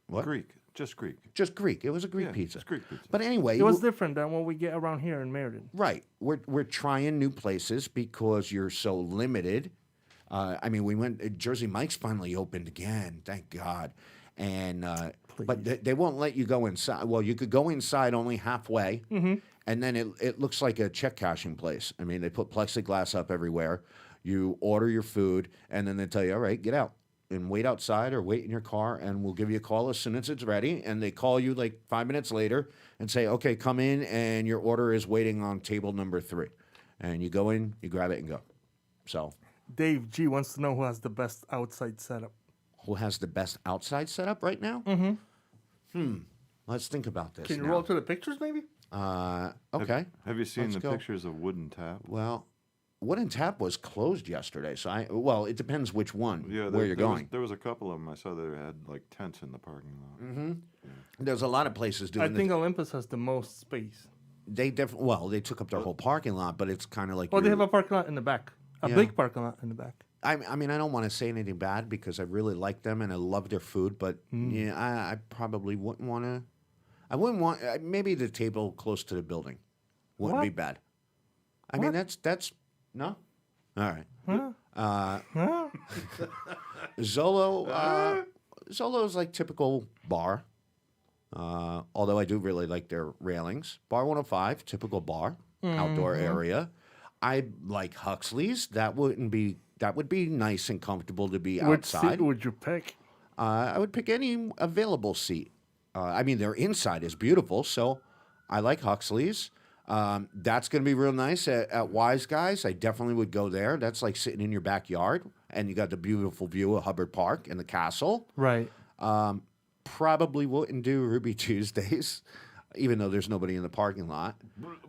What?
Greek. Just Greek.
Just Greek. It was a Greek
Yeah,
pizza.
it's Greek pizza.
But anyway,
It was different than what we get around here in Meriden.
right. We're trying new places because you're so limited. I mean, we went. Jersey Mike's finally opened again. Thank God. And but they won't let you go inside. Well, you could go inside only halfway, and then it looks like a check cashing place. I mean, they put plexiglass up everywhere. You order your food, and then they tell you, all right, get out and wait outside or wait in your car, and we'll give you a call as soon as it's ready. And they call you like 5 minutes later and say, okay, come in, and your order is waiting on table number 3. And you go in, you grab it, and go. So
Dave G wants to know who has the best outside setup.
who has the best outside setup right now? Let's think about this.
Can you
now.
roll to the pictures, maybe?
Okay.
Have you seen
Let's
the
go.
pictures of Wooden Tap?
Well, Wooden Tap was closed yesterday, so it depends which one,
Yeah,
where you're going.
There was a couple of them I saw that had like tents in the parking lot.
There's a lot of places doing
I think Olympus has the most space.
they they took up their whole parking lot, but it's kind of like
Oh, they
you're-
have a parking lot in the back. A
Yeah.
big parking lot in the back.
I mean, I don't want to say anything bad because I really like them and I love their food, but yeah, I probably wouldn't want to. I wouldn't want maybe the table close to the building wouldn't be
What?
bad. I mean, that's no. All right. Zolo Zolo's like typical bar. Although I do really like their railings. Bar 105, typical bar, outdoor area. I like Huxley's. That would be nice and comfortable to be
Which
outside.
seat would you pick?
I would pick any available seat. I mean, their inside is beautiful, so I like Huxley's. That's going to be real nice at Wise Guys. I definitely would go there. That's like sitting in your backyard, and you got the beautiful view of Hubbard Park and the castle.
Right.
Probably wouldn't do Ruby Tuesdays, even though there's nobody in the parking lot.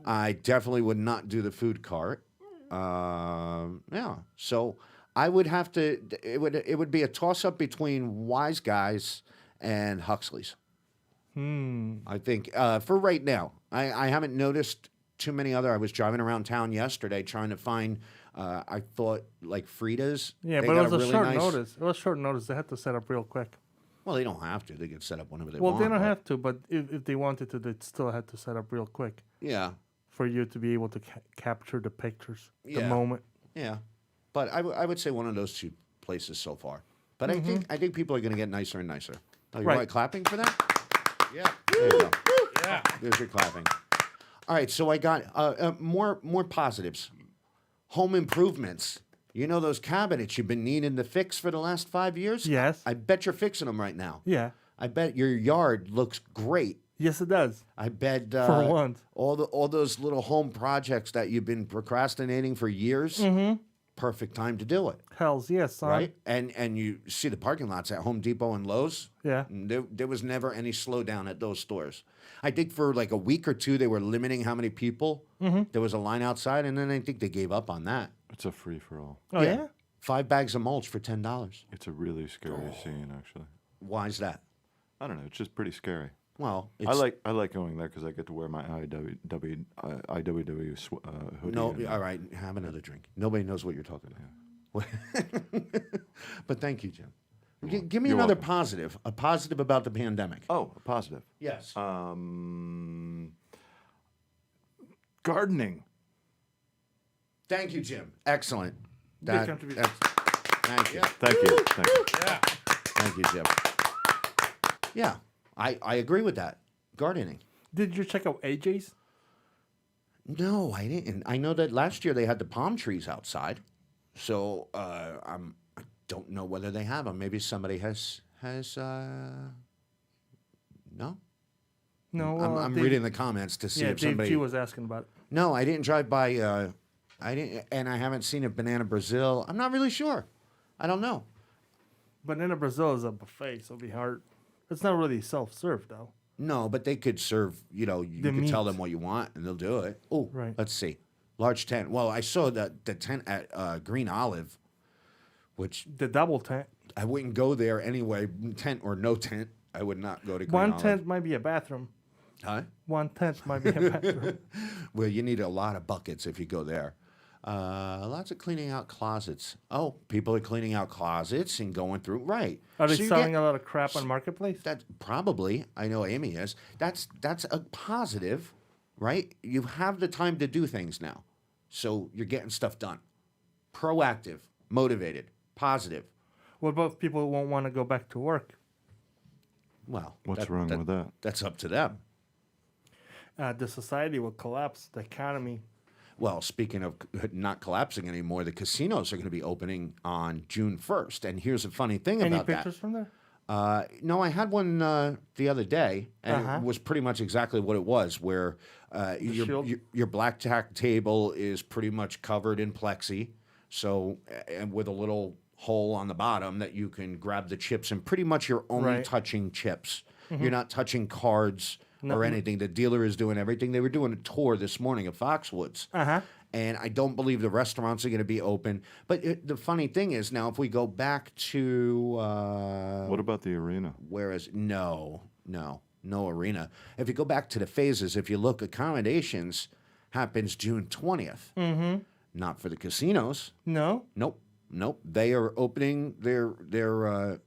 I definitely would not do the food cart. Yeah, so I would have to. It would be a toss up between Wise Guys and Huxley's. I think for right now, I haven't noticed too many other. I was driving around town yesterday trying to find. I thought like Frida's.
Yeah,
they
but it
got
was a
really
short
nice-
notice. It was short notice. They had to set up real quick.
Well, they don't have to. They can set up whenever they
Well,
want.
they don't
but-
have to, but if they wanted to, they still had to set up real quick
Yeah,
for you to be able to capture the pictures, the
Yeah.
moment.
yeah, but I would say one of those two places so far. But I think people are going to get nicer and nicer. Oh, you
Right.
right clapping for that? Yeah. There you go. Yeah. There's your clapping. All right, so I got more positives. Home improvements. You know those cabinets you've been needing to fix for the last 5 years?
Yes.
I bet you're fixing them right now.
Yeah.
I bet your yard looks great.
Yes, it does.
I bet
For once.
all those little home projects that you've been procrastinating for years. Perfect time to do it,
Hells yes, son.
right? And you see the parking lots at Home Depot and Lowe's.
Yeah.
And there was never any slowdown at those stores. I think for like a week or two they were limiting how many people. There was a line outside, and then I think they gave up on that.
It's a free for all.
Oh, yeah?
5 bags of mulch for $10.
It's a really scary scene, actually.
Why is that?
I don't know. It's just pretty scary.
Well,
I like going there because I get to wear my IWW hoodie.
No,
and,
all right. Have another drink. Nobody knows what you're talking about. But thank you, Jim. Give me
You're
another
welcome.
positive. A positive about the pandemic.
Oh, a positive.
Yes.
Gardening.
Thank you, Jim. Excellent.
Big contribution.
Thank you.
Thank you. Thank you.
Thank you, Jim. Yeah, I agree with that. Gardening.
Did you check out AJ's?
No, I didn't. I know that last year they had the palm trees outside, so I don't know whether they have them. Maybe somebody has. No.
No.
I'm
Dave-
reading the comments to see
Yeah,
if
Dave
somebody.
G was asking about it.
No, I didn't drive by. I didn't, and I haven't seen a Banana Brazil. I'm not really sure. I don't know.
Banana Brazil is a buffet, so it'll be hard. It's not really self-serve, though.
No, but they could serve. You know, you
The
could tell
meat.
them what you want, and they'll do it. Oh,
Right.
Let's see. Large tent. Well, I saw the tent at Green Olive, which
The double tent.
I wouldn't go there anyway. Tent or no tent, I would not go to Green
One
Olive.
tent might be a bathroom.
Huh?
One tent might be a bathroom.
Well, you need a lot of buckets if you go there. Lots of cleaning out closets. Oh, people are cleaning out closets and going through. Right.
Are they
So you
selling
get-
a lot of crap on Marketplace?
That's probably. I know Amy is. That's a positive, right? You have the time to do things now, so you're getting stuff done. Proactive. motivated, positive.
What about if people won't want to go back to work?
Well,
What's wrong with that?
That's up to them.
The society will collapse, the economy.
Well, speaking of not collapsing anymore, the casinos are going to be opening on June 1st. And here's a funny thing
Any
about that.
pictures from there?
No, I had one the other day, and it was pretty much exactly what it was, where your blackjack table is pretty much covered in plexi, so and with a little hole on the bottom that you can grab the chips, and pretty much you're only touching chips. You're not touching cards or anything. The dealer is doing everything. They were doing a tour this morning of Foxwoods. And I don't believe the restaurants are going to be open. But the funny thing is, now if we go back to
what about the arena?
Whereas no arena. If you go back to the phases, if you look, accommodations happens June 20th. Not for the casinos.
No.
Nope. They are opening their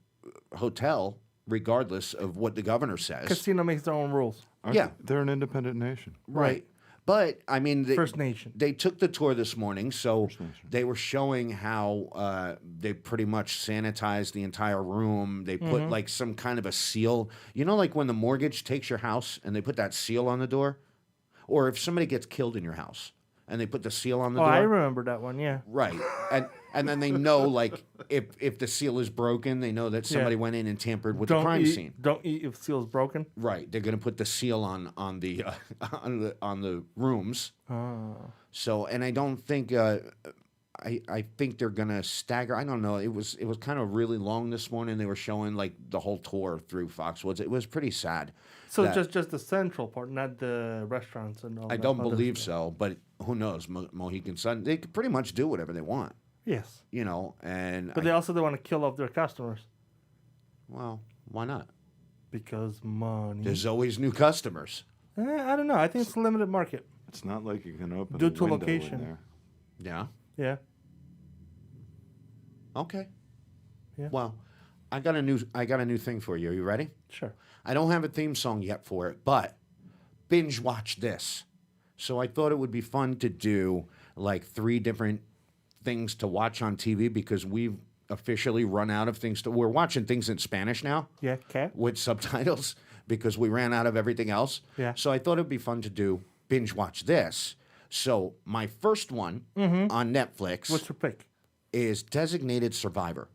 hotel regardless of what the governor says.
Casino makes their own rules.
They're an independent nation.
Right. But, I mean...
First Nation.
They took the tour this morning, so they were showing how they pretty much sanitized the entire room. They put, like, some kind of a seal. You know, like when the mortgage takes your house and they put that seal on the door? Or if somebody gets killed in your house and they put the seal on the door?
I remember that one, yeah.
Right. And then they know, like, if the seal is broken, they know that somebody went in and tampered with the crime scene.
Don't eat if seal is broken.
Right. They're going to put the seal on the on the rooms. So, and I don't think I think they're going to stagger. I don't know. It was kind of really long this morning. They were showing like the whole tour through Foxwoods. It was pretty sad.
So just the central part, not the restaurants and all that.
I don't believe so, but who knows? Mohegan Sun, they could pretty much do whatever they want.
Yes.
You know, and
but they also don't want to kill off their customers.
Well, why not?
Because money.
There's always new customers.
I don't know. I think it's a limited market.
It's not like you can open
due to
window
location.
in there.
Yeah.
Yeah.
Okay.
Yeah.
Well, I got a new thing for you. Are you ready?
Sure.
I don't have a theme song yet for it, but binge watch this. So I thought it would be fun to do like 3 different things to watch on TV because we've officially run out of things we're watching things in Spanish now.
Yeah, okay.
With subtitles because we ran out of everything else.
Yeah.
So I thought it'd be fun to do binge watch this. So my first one on Netflix.
What's your pick?
Is Designated Survivor.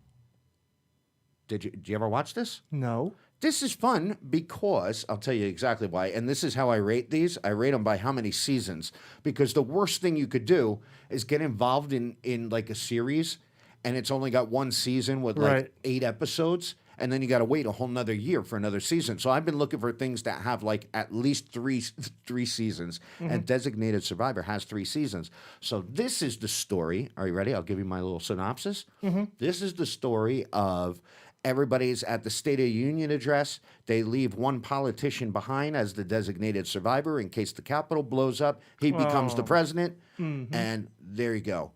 Did you ever watch this?
No.
This is fun because, I'll tell you exactly why, and this is how I rate these. I rate them by how many seasons, because the worst thing you could do is get involved in like a series, and it's only got 1 season with like 8 episodes, and then you got to wait a whole nother year for another season. So I've been looking for things that have like at least three seasons, and Designated Survivor has 3 seasons. So this is the story. Are you ready? I'll give you my little synopsis. This is the story of... Everybody's at the State of the Union address. They leave one politician behind as the designated survivor in case the Capitol blows up. He becomes the president, and there you go.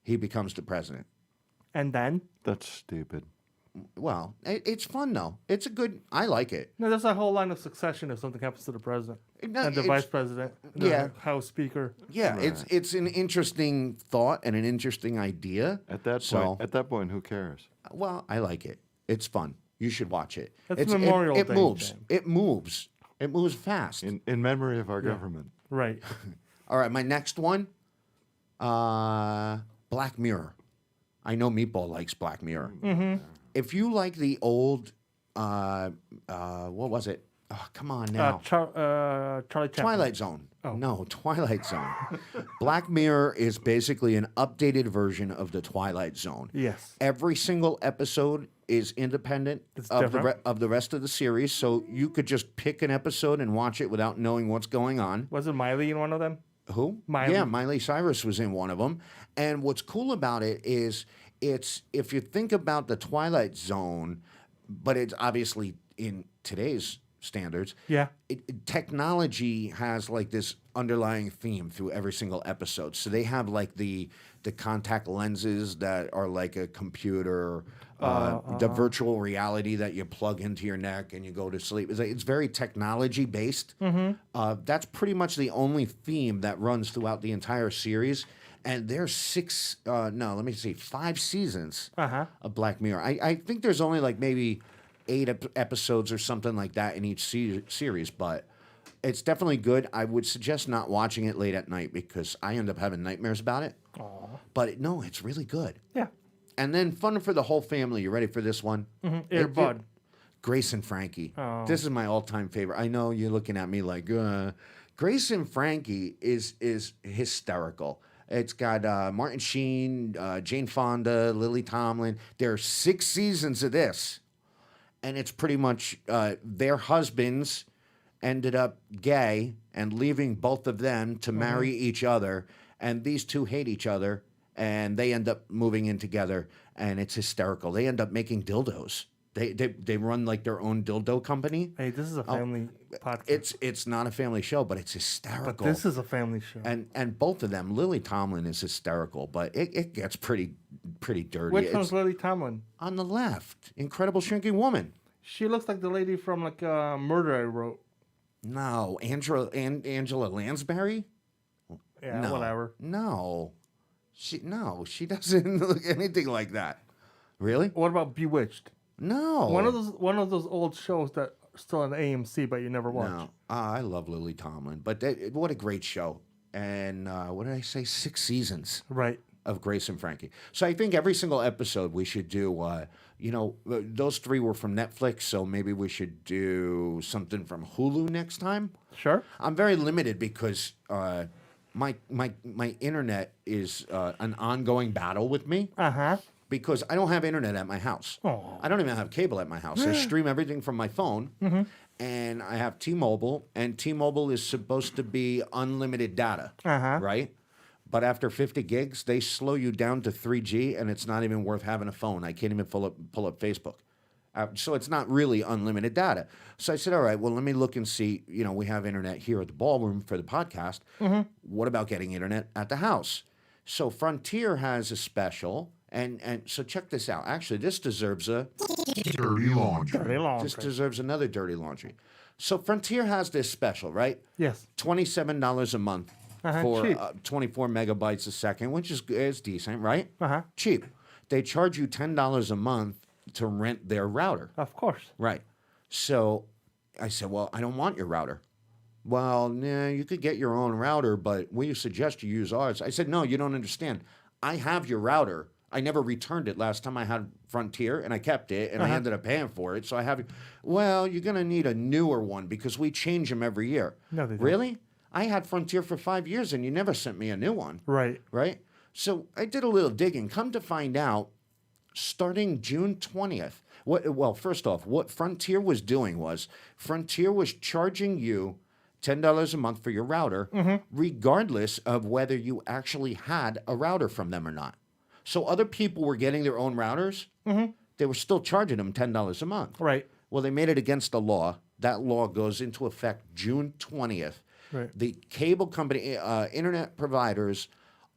He becomes the president.
And then?
That's stupid.
Well, it's fun, though. It's a good... I like it.
No, there's a whole line of succession if something happens to the president. And the vice president. The House Speaker.
Yeah, right. It's an interesting thought and an interesting idea.
At that point, who cares?
Well, I like it. It's fun. You should watch it.
It's Memorial Day.
It moves. It moves. It moves fast.
In memory of our government.
Right.
All right, my next one, Black Mirror. I know Meatball likes Black Mirror. If you like the old, what was it? Oh, come on now.
Charlie Chaplin.
Twilight Zone.
Oh.
No, Twilight Zone. Black Mirror is basically an updated version of the Twilight Zone.
Yes.
Every single episode is independent of the rest of the series, so you could just pick an episode and watch it without knowing what's going on.
Was it Miley in one of them?
Who?
Miley.
Yeah, Miley Cyrus was in one of them. And what's cool about it is if you think about the Twilight Zone, but it's obviously in today's standards.
Yeah.
Technology has like this underlying theme through every single episode. So they have like the contact lenses that are like a computer, the virtual reality that you plug into your neck and you go to sleep. It's very technology based. That's pretty much the only theme that runs throughout the entire series. And there's 5 seasons
Uh-huh.
of Black Mirror. I think there's only like maybe 8 episodes or something like that in each series, but it's definitely good. I would suggest not watching it late at night because I end up having nightmares about it. But no, it's really good.
Yeah.
And then fun for the whole family. You ready for this one?
Air Bud.
Grace and Frankie.
Oh.
This is my all-time favorite. I know you're looking at me like, Grace and Frankie is hysterical. It's got Martin Sheen, Jane Fonda, Lily Tomlin. There are 6 seasons of this, and it's pretty much their husbands ended up gay and leaving both of them to marry each other, and these two hate each other, and they end up moving in together, and it's hysterical. They end up making dildos. They run like their own dildo company.
Hey, this is a family podcast.
It's not a family show, but it's hysterical.
But this is a family show.
And both of them, Lily Tomlin is hysterical, but it gets pretty dirty.
Which one's Lily Tomlin?
On the left, Incredible Shrinking Woman.
She looks like the lady from like Murder I Wrote.
No, Angela Lansbury.
Yeah,
No.
whatever.
No, she doesn't look anything like that. Really?
What about Bewitched?
No.
One of those old shows that are still on AMC, but you never watch.
No, I love Lily Tomlin, but what a great show! And what did I say? 6 seasons,
right,
of Grace and Frankie. So I think every single episode we should do. Those 3 were from Netflix, so maybe we should do something from Hulu next time.
Sure.
I'm very limited because my internet is an ongoing battle with me. Because I don't have internet at my house. I don't even have cable at my house. I stream everything from my phone, and I have T-Mobile, and T-Mobile is supposed to be unlimited data, right? But after 50 gigs, they slow you down to 3G, and it's not even worth having a phone. I can't even pull up Facebook. So it's not really unlimited data. So I said, all right, well, let me look and see. We have internet here at the ballroom for the podcast. What about getting internet at the house? So Frontier has a special. And so check this out. Actually, this deserves a
dirty laundry.
This deserves another dirty laundry. So Frontier has this special, right?
Yes.
$27 a month for
cheap.
24 megabytes a second, which is decent, right?
Uh-huh.
Cheap. They charge you $10 a month to rent their router.
Of course.
Right. So I said, well, I don't want your router. Well, nah, you could get your own router, but we suggest you use ours. I said, no, you don't understand. I have your router. I never returned it last time I had Frontier, and I kept it, and I ended up paying for it. So I have, well, you're going to need a newer one because we change them every year.
No, they don't.
Really? I had Frontier for 5 years, and you never sent me a new one.
Right.
Right? So I did a little digging. Come to find out, starting June 20th, first off, what Frontier was doing was Frontier was charging you $10 a month for your router, regardless of whether you actually had a router from them or not. So other people were getting their own routers. They were still charging them $10 a month.
Right.
Well, they made it against the law. That law goes into effect June 20th.
Right.
The cable company, internet providers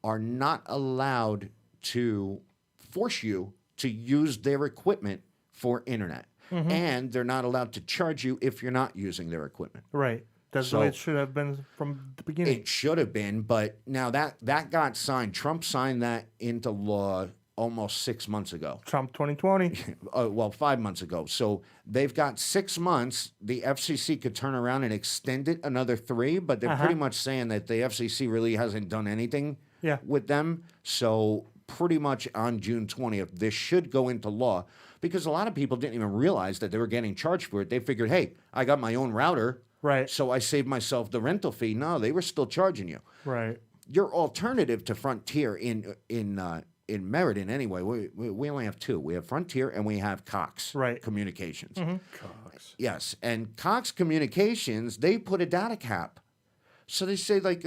are not allowed to force you to use their equipment for internet. And they're not allowed to charge you if you're not using their equipment.
Right. That's the way it should have been from the beginning.
It should have been, but now that got signed. Trump signed that into law almost 6 months ago.
Trump 2020.
5 months ago. So they've got 6 months. The FCC could turn around and extend it another 3, but they're pretty much saying that the FCC really hasn't done anything with them. So pretty much on June 20th, this should go into law because a lot of people didn't even realize that they were getting charged for it. They figured, hey, I got my own router.
Right.
So I saved myself the rental fee. No, they were still charging you.
Right.
Your alternative to Frontier in Meriden, anyway, we only have 2. We have Frontier and we have Cox Communications.
Cox.
Yes, and Cox Communications, they put a data cap. So they say like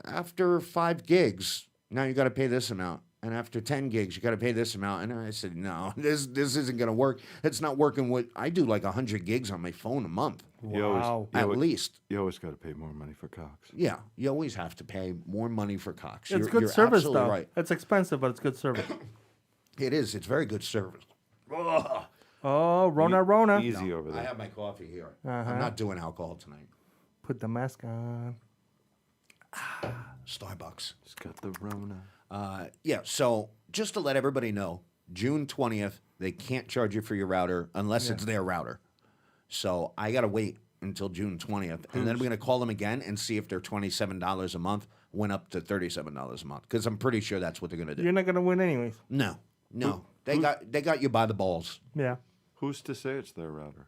after 5 gigs, now you got to pay this amount. And after 10 gigs, you got to pay this amount. And I said, no, this isn't going to work. It's not working with, I do like 100 gigs on my phone a month.
Wow.
At least.
You always got to pay more money for Cox.
Yeah, you always have to pay more money for Cox.
It's good service,
absolutely
though.
Right.
It's expensive, but it's good service.
It is. It's very good service. Ugh.
Oh, Rona.
Easy over there.
I have my coffee here. I'm not doing alcohol tonight.
Put the mask on.
Starbucks.
It's got the Rona.
Yeah, so just to let everybody know, June 20th, they can't charge you for your router unless it's their router. So I got to wait until June 20th. And then we're going to call them again and see if their $27 a month went up to $37 a month. Because I'm pretty sure that's what they're going to do.
You're not going to win anyways.
No. They got you by the balls.
Yeah.
Who's to say it's their router?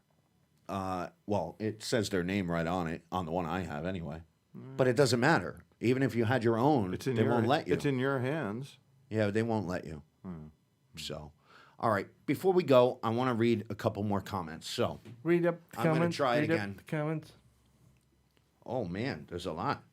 Well, it says their name right on it, on the one I have anyway. But it doesn't matter. Even if you had your own, they won't let you.
It's in your hands.
Yeah, they won't let you. So, all right. Before we go, I want to read a couple more comments. So,
read up the
I'm
comments.
going to try it
read up
again.
the comments.
Oh, man, there's a lot.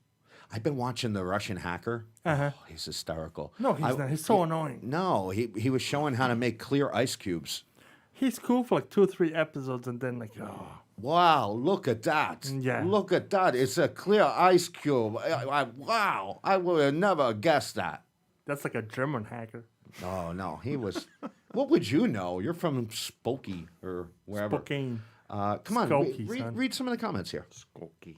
I've been watching the Russian hacker.
Uh-huh.
Oh, he's hysterical.
No, he's not. He's so annoying.
No, he was showing how to make clear ice cubes.
He's cool for like 2 or 3 episodes, and then like, oh.
Wow, look at that.
Yeah.
Look at that. It's a clear ice cube. Wow, I would have never guessed that.
That's like a German hacker.
Oh, no, he was. What would you know? You're from Spokane or wherever.
Spokane.
Come on,
Skokie,
read some of the comments here.
Skokie.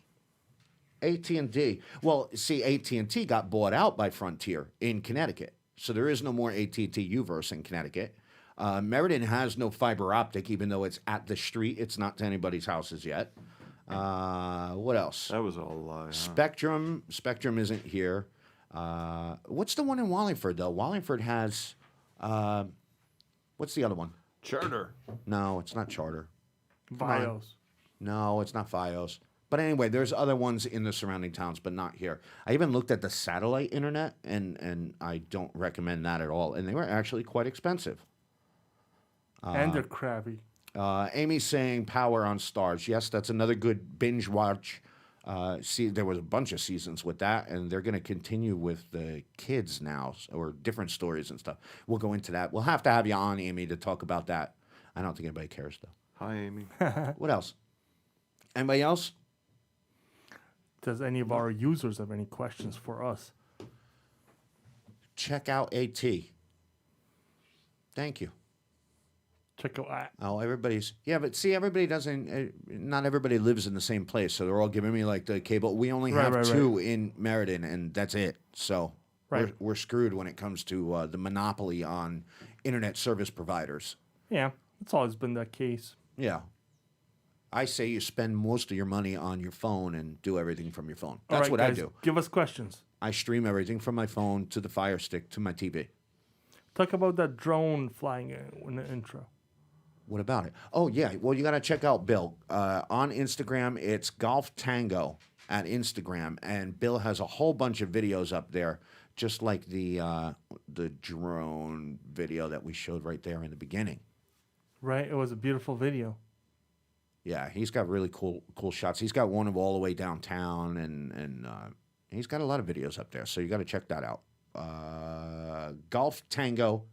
AT&T. Well, see, AT&T got bought out by Frontier in Connecticut. So there is no more AT&T Uverse in Connecticut. Meriden has no fiber optic, even though it's at the street. It's not to anybody's houses yet. What else?
That was all a lie.
Spectrum. Spectrum isn't here. What's the one in Wallingford, though? Wallingford has... what's the other one?
Charter.
No, it's not Charter.
Fios.
No, it's not Fios. But anyway, there's other ones in the surrounding towns, but not here. I even looked at the satellite internet, and I don't recommend that at all. And they were actually quite expensive.
And they're crabby.
Amy's saying Power on Stars. Yes, that's another good binge watch. See, there was a bunch of seasons with that, and they're going to continue with the kids now, or different stories and stuff. We'll go into that. We'll have to have you on, Amy, to talk about that. I don't think anybody cares, though.
Hi, Amy.
What else? Anybody else?
Does any of our users have any questions for us?
Check out AT. Thank you.
Check out.
Oh, everybody's... Yeah, but see, everybody doesn't... not everybody lives in the same place, so they're all giving me, like, the cable. We only have two in Meriden, and that's it. So we're screwed when it comes to the monopoly on internet service providers.
Yeah, it's always been that case.
Yeah. I say you spend most of your money on your phone and do everything from your phone. That's what
guys,
I do.
Give us questions.
I stream everything from my phone to the Fire Stick to my TV.
Talk about that drone flying in the intro.
What about it? Oh, yeah. Well, you got to check out Bill. On Instagram, it's Golf Tango at Instagram. And Bill has a whole bunch of videos up there, just like the drone video that we showed right there in the beginning.
Right? It was a beautiful video.
Yeah, he's got really cool shots. He's got one of all the way downtown, and he's got a lot of videos up there. So you got to check that out. Golf Tango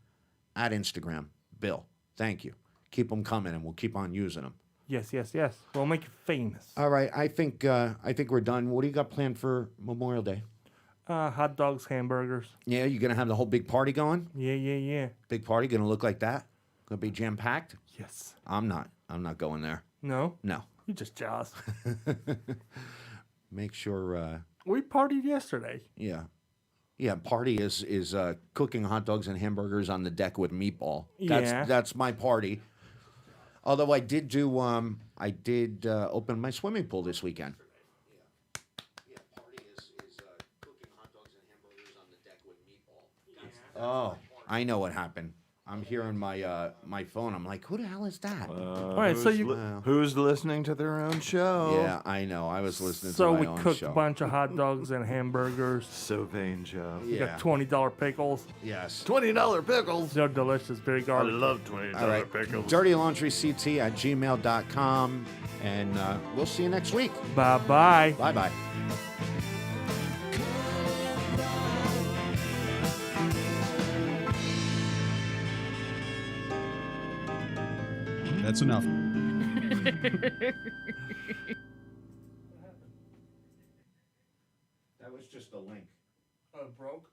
at Instagram. Bill, thank you. Keep them coming, and we'll keep on using them.
Yes, yes, yes. We'll make you famous.
All right, I think we're done. What do you got planned for Memorial Day?
Hot dogs, hamburgers.
Yeah, you gonna have the whole big party going?
Yeah.
Big party gonna look like that? Gonna be jam packed?
Yes.
I'm not going there.
No.
No.
You're just jealous.
Make sure.
We partied yesterday.
Yeah. Yeah, party is cooking hot dogs and hamburgers on the deck with meatball. That's my party. Although I did do open my swimming pool this weekend. Yeah, party is cooking hot dogs and hamburgers on the deck with meatball. Oh, I know what happened. I'm hearing my phone. I'm like, who the hell is that?
All right, so
who's listening to their own show?
Yeah, I know. I was listening
to
my
own
own
show. So we cooked
show.
a bunch of hot dogs and hamburgers.
So vain, Joe.
We got $20 pickles.
Yes.
$20 pickles.
They're delicious. Very garlic.
I love $20 pickles.
DirtyLaundryCT@gmail.com. And we'll see you next week.
Bye-bye.
Bye-bye.
That's enough.
That was just a link.
Oh, broke?